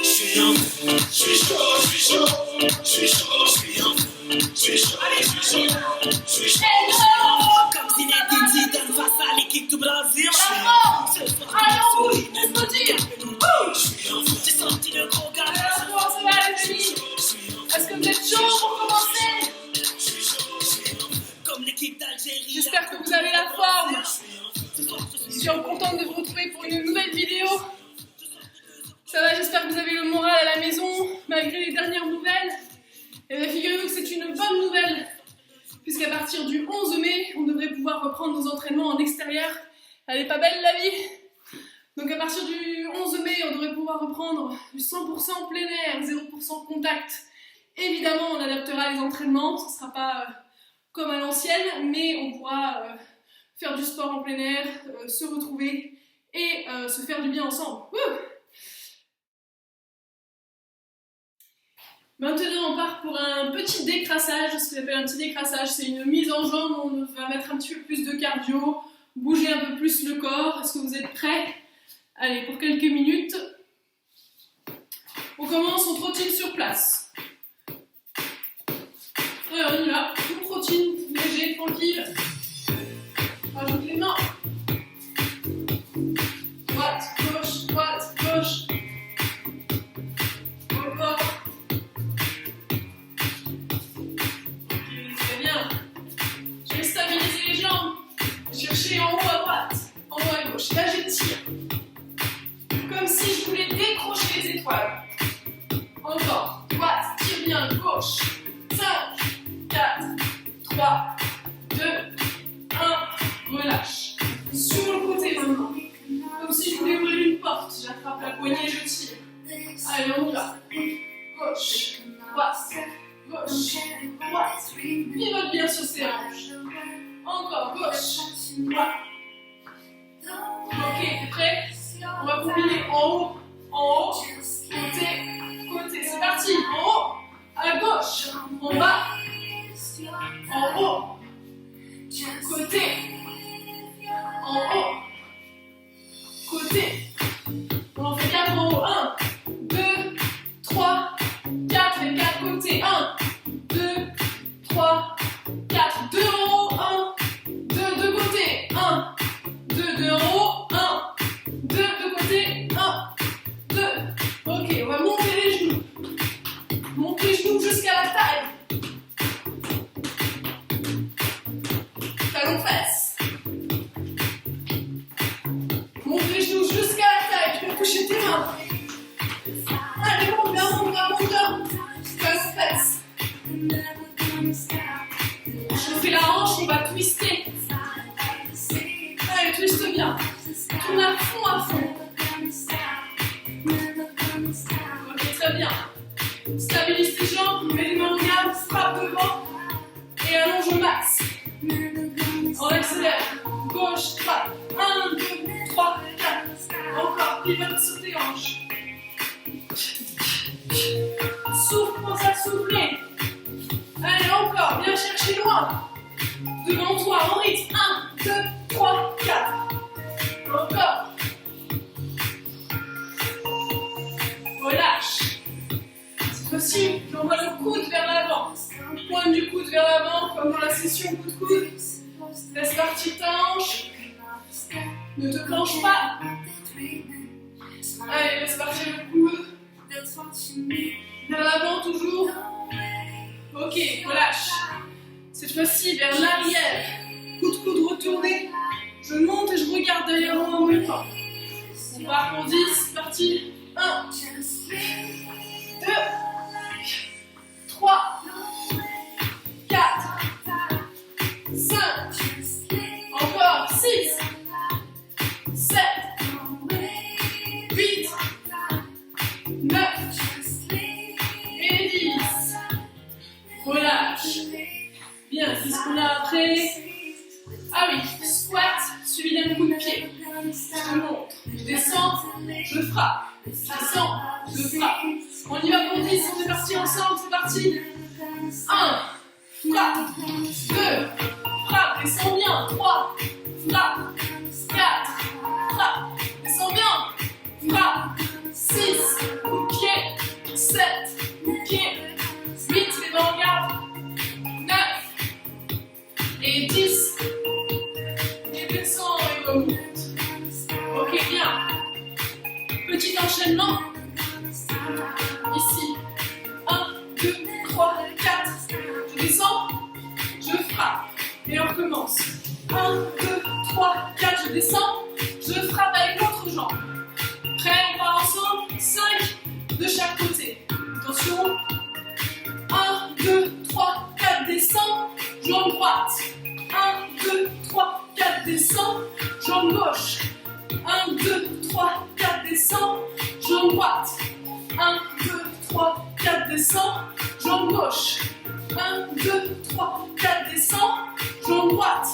Je suis en feu, je suis chaud, je suis chaud, je suis chaud, je suis en feu, je suis chaud, je suis chaud, je suis chaud. Comme Zinedine Zidane face à l'équipe du Brésil. Je suis en feu, j'ai sorti le gros gars. Est-ce que vous êtes chaud pour commencer? Comme l'équipe d'Algérie. J'espère que vous avez la forme. Je suis contente de vous retrouver pour une nouvelle vidéo. Ça va, j'espère que vous avez le moral à la maison, malgré les dernières nouvelles. Et bien, figurez-vous que c'est une bonne nouvelle, puisqu'à partir du 11 mai, on devrait pouvoir reprendre nos entraînements en extérieur. Elle est pas belle la vie? Donc à partir du 11 mai, on devrait pouvoir reprendre du 100% plein air, 0% contact. Évidemment, on adaptera les entraînements, ce ne sera pas comme à l'ancienne, mais on pourra faire du sport en plein air, se retrouver et se faire du bien ensemble. Maintenant, on part pour un petit décrassage, ce qu'on appelle un petit décrassage. C'est une mise en jambe, on va mettre un petit peu plus de cardio, bouger un peu plus le corps. Est-ce que vous êtes prêts? Allez, pour quelques minutes. On commence, on trottine sur place. Alors, on y va, on trottine, léger, tranquille. Rajoute les mains. Droite, gauche, droite, gauche. Encore. Je vais stabiliser les jambes, chercher en haut à droite, en haut à gauche. Là, j'étire. Comme si je voulais décrocher les étoiles. Encore. Droite, tire bien. Gauche. 5, 4, 3, 2, 1. Relâche. Sur le côté maintenant. Comme si je voulais ouvrir une porte. J'attrape la poignée et je tire. Allez, on y va. Gauche. Droite. Gauche, droite, pivote bien sur ses hanches. Encore, gauche, droite. Ok, t'es prêt? On va combiner en haut, côté, côté. C'est parti, en haut, à gauche, en bas, en haut, côté, en haut, côté. On en fait 4 en haut. 1, 2, 3, 4 et 4 côtés. 1, 2, 3, 4. 2 en haut. 1, 2 de côté. 1, 2, 2 en haut. 1, 2 de côté. 1, 2. Ok, on va monter les genoux. Monte les genoux jusqu'à la taille. Talons fesses. Monte les genoux jusqu'à la taille. Tu peux toucher tes mains. Allez, monte bien, monte bien, monte bien. Talons fesses. Je fais la hanche, on va twister. Allez, twiste bien. Tourne à fond, à fond. Ok, très bien. Stabilise tes jambes, mets les mains en garde, frappe devant et allonge au max. On accélère. Gauche, droite. 1, 2, 3, 4. Encore, pivote sur tes hanches. Souffle, pense à souffler. Allez, encore, viens chercher loin. Devant toi, en rythme. 1, 2, 3, 4. Encore. Relâche. Cette fois-ci, j'envoie le coude vers l'avant. Pointe du coude vers l'avant, comme dans la session coude-coude. Laisse partir ta hanche. Ne te clenche pas. Allez, laisse partir le coude. Vers l'avant toujours. Ok, relâche. Cette fois-ci vers l'arrière. Coude retourné. Je monte et je regarde derrière moi en même temps. On part pour 10, c'est parti. 1, 2, 3, 4, 5, encore 6, 7, 8, 9 et 10. Relâche. Bien, c'est ce qu'on a après. Ah oui, squat suivi d'un coup de pied. Je monte, je descends, je frappe. Je descends, je frappe. On y va pour 10, on est parti ensemble, c'est parti. 1, frappe. 2, frappe, descends bien. 3, frappe. 4, frappe, descends bien. Frappe. 6, petit enchaînement. Ici. 1, 2, 3, 4. Je descends, je frappe. Et on recommence. 1, 2, 3, 4. Je descends, je frappe avec l'autre jambe. Prêt, on part ensemble. 5 de chaque côté. Attention. 1, 2, 3, 4. Descends, jambe droite. 1, 2, 3, 4. Descends, jambe gauche. 1, 2, 3, 4. Descends, jambe droite. 1, 2, 3, 4. Descends, jambe gauche. 1, 2, 3, 4. Descends, jambe droite.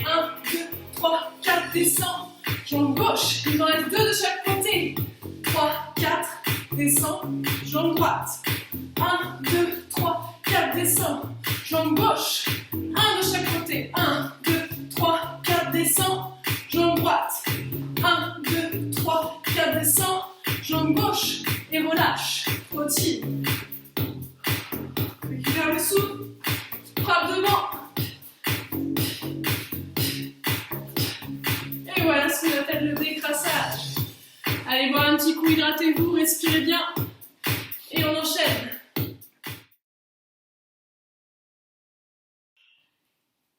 1, 2, 3, 4. Descends, jambe gauche. Il en reste 2 de chaque côté. 3, 4. Descends, jambe droite. 1, 2, 3, 4. Descends, jambe gauche. 1 de chaque côté. 1, 2, 3, 4. Descends, jambe droite. 1, 2, 3, 4. Descends, jambe gauche. Et relâche. Rôtis. Récupère le souffle. Frappe devant. Et voilà ce qu'on appelle le décrassage. Allez boire un petit coup, hydratez-vous, respirez bien. Et on enchaîne.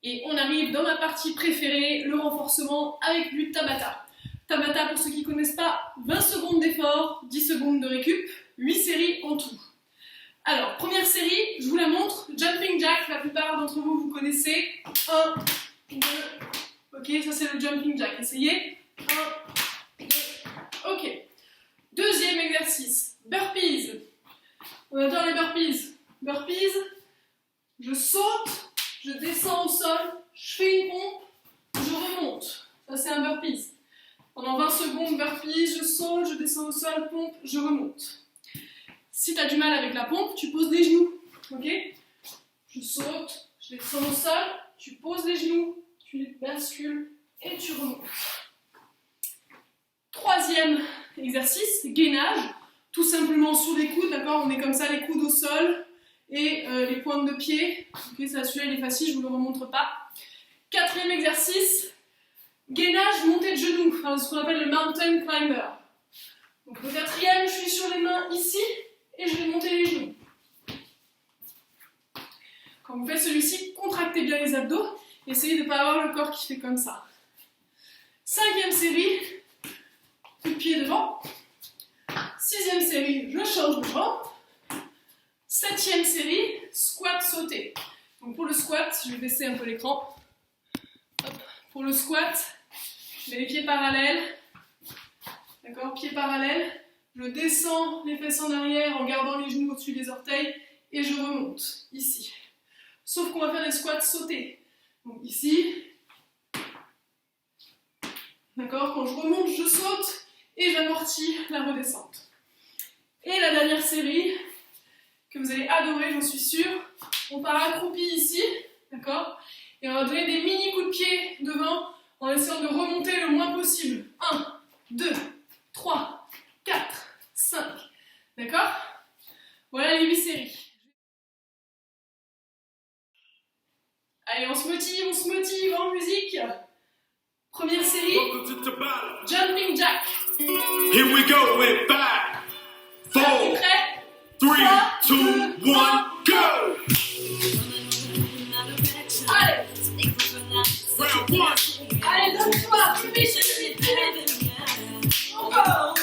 Et on arrive dans ma partie préférée, le renforcement avec du Tabata. Tabata, pour ceux qui ne connaissent pas, 20 secondes d'effort, 10 secondes de récup, 8 séries en tout. Alors, première série, je vous la montre. Jumping jack, la plupart d'entre vous, vous connaissez. 1, 2, ok, ça c'est le jumping jack. Essayez. 1, 2, ok. Deuxième exercice, burpees. On adore les burpees. Burpees, je saute, je descends au sol, je fais une pompe, je remonte. Ça c'est un burpees. Pendant 20 secondes, burpees, je saute, je descends au sol, pompe, je remonte. Si tu as du mal avec la pompe, tu poses les genoux. Ok? Je saute, je descends au sol, tu poses les genoux, tu bascules et tu remontes. Troisième exercice, gainage. Tout simplement sur les coudes, d'accord? On est comme ça, les coudes au sol et les pointes de pied. Ok, ça, celui-là, il est facile, je ne vous le remontre pas. Quatrième exercice, gainage, montée de genoux. Enfin, ce qu'on appelle le mountain climber. Donc le quatrième, je suis sur les mains ici. Et je vais monter les genoux. Quand vous faites celui-ci, contractez bien les abdos. Essayez de ne pas avoir le corps qui fait comme ça. Cinquième série, coup de pied devant. Sixième série, je change de jambe. Septième série, squat sauté. Donc pour le squat, je vais baisser un peu l'écran. Pour le squat, je mets les pieds parallèles. D'accord, pieds parallèles. Je descends les fesses en arrière en gardant les genoux au-dessus des orteils et je remonte ici. Sauf qu'on va faire des squats sautés. Donc ici, d'accord, quand je remonte, je saute et j'amortis la redescente. Et la dernière série, que vous allez adorer, j'en suis sûre, on part accroupi ici, d'accord, et on va donner des mini coups de pied devant en essayant de remonter le moins possible. 1, 2, 3, 4, 5. D'accord? Voilà les 8 séries. Allez, on se motive en musique. Première série, Jumping Jack. Here we go with 5, 4, 3, 2, 1, go! Allez, Round 1. allez, donne-toi, plus vite. Encore.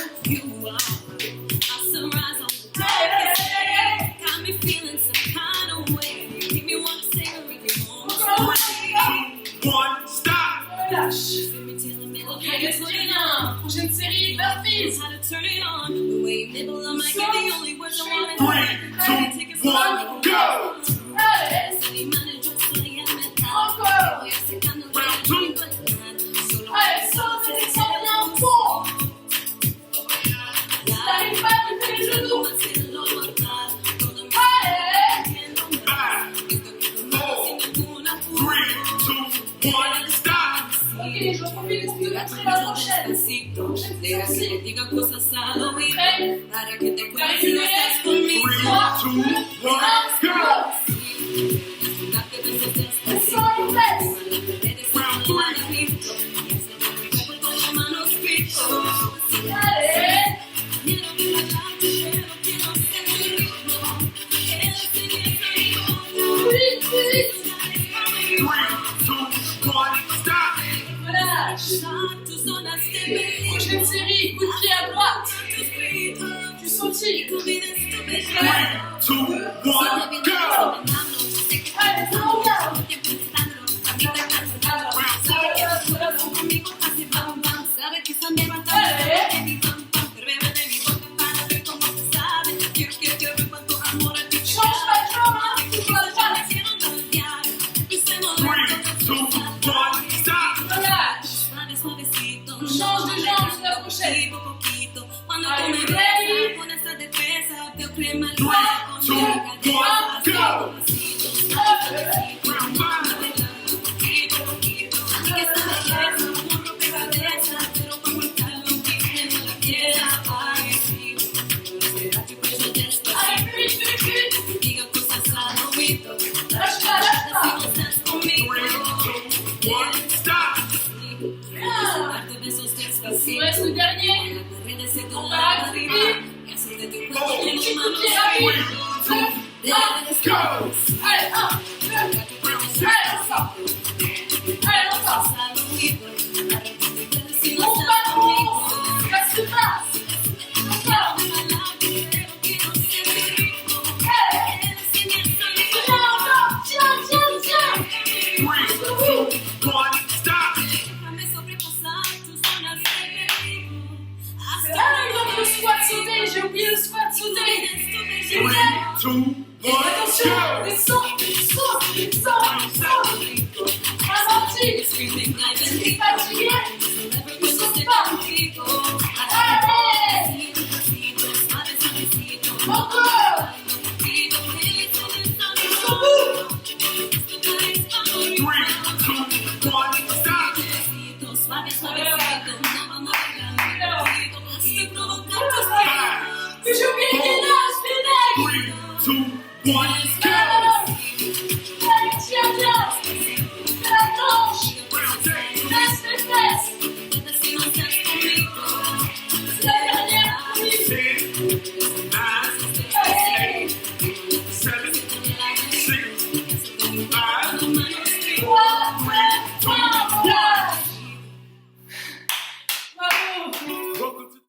One, stop! Relâche. Ok, respire bien. Prochaine série, burpees. 3, 2, 1, go! Allez, encore. Round 2. Allez, saute et descends bien en fond. Si t'arrives pas, tu fais les genoux. Allez. 5, 4, 3, 2, 1, stop! Ok, je profite de vous montrer la prochaine. Prochaine série. Prêt? T'arrives, 3, 2, 1, go! descends les fesses. Round 3. Allez. Prochaine série, coup de pied à droite. Tu sautilles. 3, 2, 1, go! Allez, c'est bon, regarde. Allez. Change pas de jambe, hein. Touche la droite. 3, 2, 1, stop! Relâche. Change de jambe sur la prochaine. Allez, ready? 3, 2, 1, go! Allez, plus vite. Lâche pas, lâche pas. 3, 2, 1, stop! Bien. Il reste le dernier. On va accélérer. Petit coup de pied rapide. 2, 1, Go! allez, 1, 2, allez, on sort. Allez, on sort. Monte pas trop. Reste face. On sort. Allez. Tiens encore. Tiens. 3, 2, 1, stop! C'est là l'exemple de squat sauté. J'ai oublié le squat sauté. 3, 2, 1, Attention, go! descends. Ralenti. Si t'es fatigué, ne saute pas. Allez. Encore. Jusqu'au bout. 3, 2, 1, stop! Que j'ai oublié le gainage, Frédéric. 3, 2, 1, go! Allez, tiens bien. Fais la planche. Laisse les fesses. C'est la dernière. 10, 9, Allez. 7, 6, 5, 3, 2, 1, relâche. Bravo. welcome to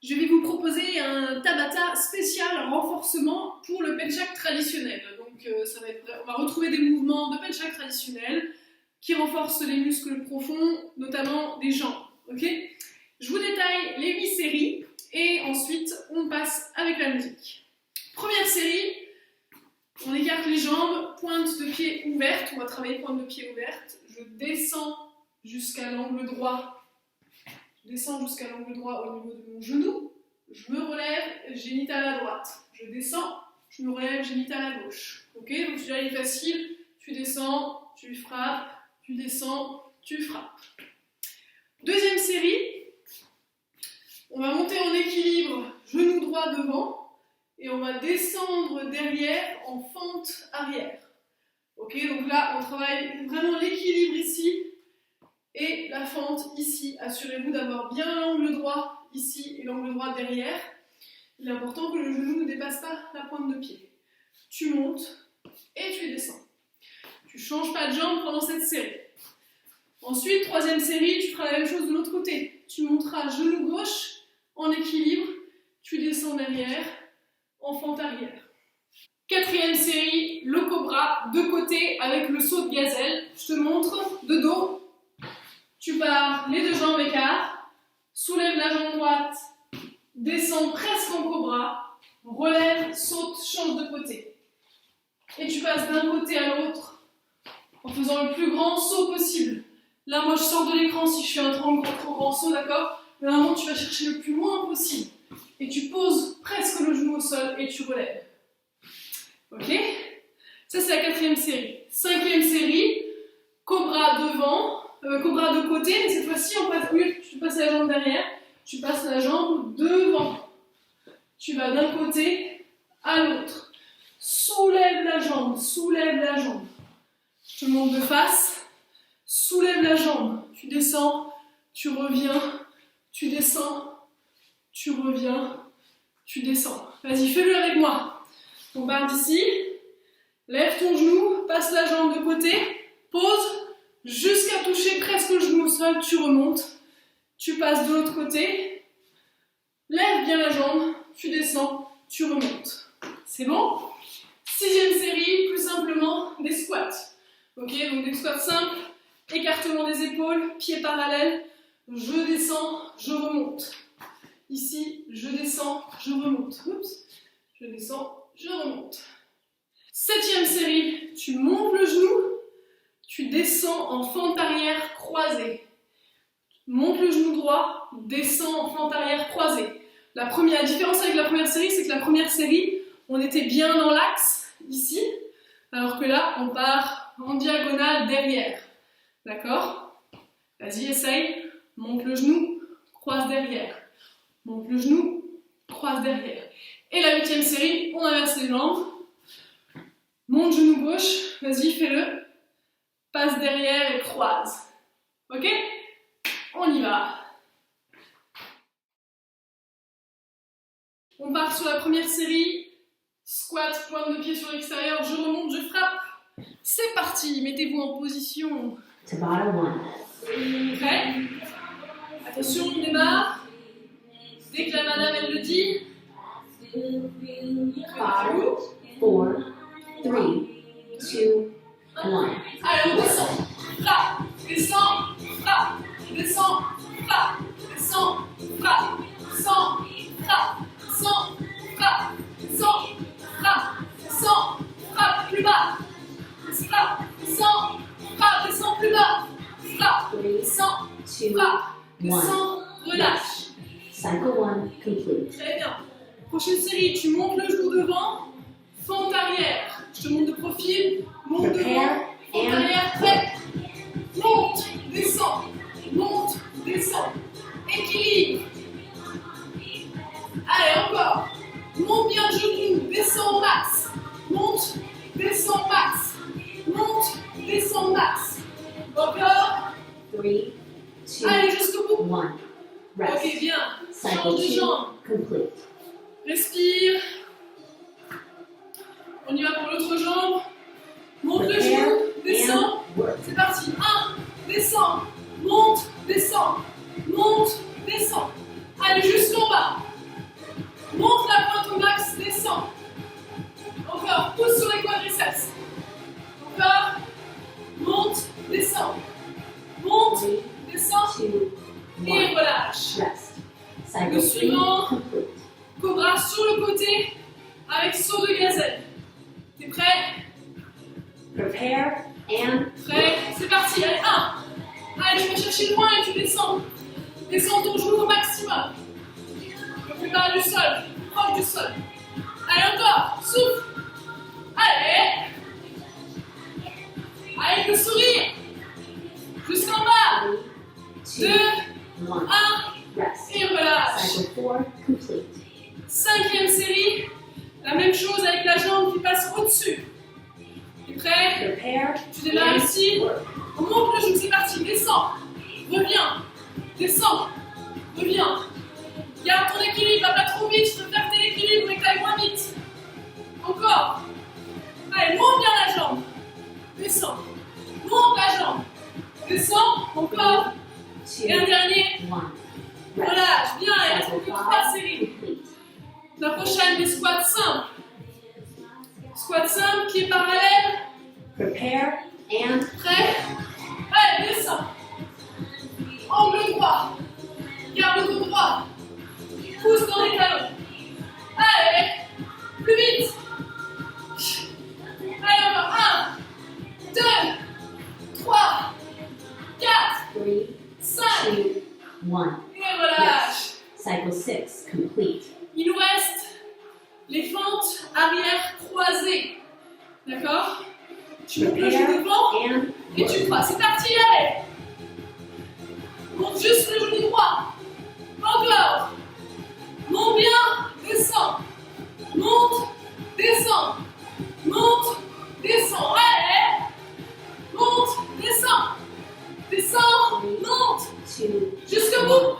Je vais vous proposer un Tabata spécial renforcement pour le penchak traditionnel. Donc on va retrouver des mouvements de penchak traditionnel qui renforcent les muscles profonds, notamment des jambes. Ok ? Je vous détaille les 8 séries et ensuite on passe avec la musique. Première série, on écarte les jambes, pointe de pied ouverte, on va travailler pointe de pied ouverte. Je descends jusqu'à l'angle droit. Je descends jusqu'à l'angle droit au niveau de mon genou, je me relève, génital à droite. Je descends, je me relève, génital à gauche. Ok, donc celui-là il est facile, tu descends, tu frappes, tu descends, tu frappes. Deuxième série, on va monter en équilibre, genou droit devant, et on va descendre derrière en fente arrière. Ok, donc là on travaille vraiment l'équilibre ici, et la fente ici. Assurez-vous d'avoir bien l'angle droit ici et l'angle droit derrière. Il est important que le genou ne dépasse pas la pointe de pied. Tu montes et tu descends. Tu ne changes pas de jambe pendant cette série. Ensuite, troisième série, tu feras la même chose de l'autre côté. Tu monteras genou gauche en équilibre, tu descends derrière, en fente arrière. Quatrième série, le cobra, de côté avec le saut de gazelle. Je te montre de dos. Tu pars les deux jambes écart, soulève la jambe droite, descends presque en cobra, relève, saute, change de côté. Et tu passes d'un côté à l'autre en faisant le plus grand saut possible. Là, moi, je sors de l'écran si je fais un trop grand saut, d'accord ? Mais vraiment, tu vas chercher le plus loin possible. Et tu poses presque le genou au sol et tu relèves. Ok ? Ça, c'est la quatrième série. Cinquième série, cobra devant. Cobra de côté, mais cette fois-ci, au lieu que tu passes la jambe derrière, tu passes la jambe devant. Tu vas d'un côté à l'autre. Soulève la jambe, soulève la jambe. Je te monte de face. Soulève la jambe. Tu descends, tu reviens, tu descends, tu reviens, tu descends. Vas-y, fais-le avec moi. On part d'ici. Lève ton genou, passe la jambe de côté, pose. Jusqu'à toucher presque le sol, tu remontes. Tu passes de l'autre côté. Lève bien la jambe, tu descends, tu remontes. C'est bon? 6e série, plus simplement, des squats. Ok, donc des squats simples, écartement des épaules, pieds parallèles. Je descends, je remonte. Ici, je descends, je remonte. Oups, je descends, je remonte. 7e série, tu montes le genou, tu descends en fente arrière croisée. Monte le genou droit, descends en fente arrière croisée. La différence avec la première série, c'est que la première série, on était bien dans l'axe, ici, alors que là, on part en diagonale derrière. D'accord? Vas-y, essaye. Monte le genou, croise derrière. Monte le genou, croise derrière. Et la 8e série, on inverse les jambes. Monte genou gauche, vas-y, fais-le. Passe derrière et croise. Ok? On y va. On part sur la première série. Squat, pointe de pied sur l'extérieur, je remonte, je frappe. C'est parti, mettez-vous en position. Prêt? Attention, on démarre. Dès que la madame elle le dit. 5, 4, 3, 2, 1. Allez, on descend. Frappe, descend, frappe, descend, frappe, descend, frappe, descend, frappe, descend, frappe, descend, frappe, descend, frappe, plus bas. Frappe, descend, frappe, descend, plus bas. Frappe, descend, frappe, descend, relâche. Cycle 1 complete. Très bien. Prochaine série, tu montes le genou devant, fente arrière. Je te monte de profil, monte devant, fente arrière, prêt. Monte, descend, monte, descend. Équilibre. Allez, encore. Monte bien le genou, descend au max. Monte, descend max. Monte, descend max. Encore. 3, 2, Allez, jusqu'au bout. 1. Rest. Ok, bien. Cycle Change de 2 jambe. complete. Respire. On y va pour l'autre jambe. Monte le genou, descend. Work. C'est parti. 1, descend, monte, descend, monte, descend. Allez, jusqu'en bas. Monte la pointe au max, descend. Encore, pousse sur les quadriceps. Encore. Monte, descend. Monte, 3, descend 2, et 1. relâche. Rest. Le Cycle 3 suivant. complete. Cobra sur le côté avec saut de gazelle. T'es prêt? Prepare and Prêt? C'est parti. Allez, 1. Allez, tu vas chercher loin et tu descends. Descends ton genou au maximum. Le plus bas du sol, proche du sol. Allez, encore. Souffle. Allez. Avec le sourire. Jusqu'en bas. 2, 2, 1. 1. Rest. Et relâche. Cycle 4 complete. 5e série. La même chose avec la jambe qui passe au-dessus. T'es prêt? Prepare Tu démarres and ici. work. On monte le genou, c'est parti. Descends. Reviens. Descends. Reviens. Garde ton équilibre, va pas trop vite. Je peux faire tes équilibres, mais que t'ailles moins vite. Encore. Allez, monte bien la jambe. Descends. Monte la jambe. Descends. Encore. 2, Et un dernier. 1. Relâche. Bien. Il reste Cycle plus que 3 5 séries. complete. La prochaine, des squats simples. Squat simple, pieds parallèles. Prepare and Prêt? Allez, descends. Angle droit. Garde le dos droit. Pousse dans les talons. Allez. Plus vite. Allez, encore. 1, 2, 3, 4, 3, 5. 2, 1. Et relâche. Cycle 6 complete. Il nous reste les fentes arrière croisées. D'accord? Tu montes le genou devant And et tu croises. C'est parti, allez! Monte juste le genou droit. Encore. Monte bien, descends. Monte, descends. Monte, descends. Allez! Monte, descends. Descends, monte. 2, Jusqu'au bout.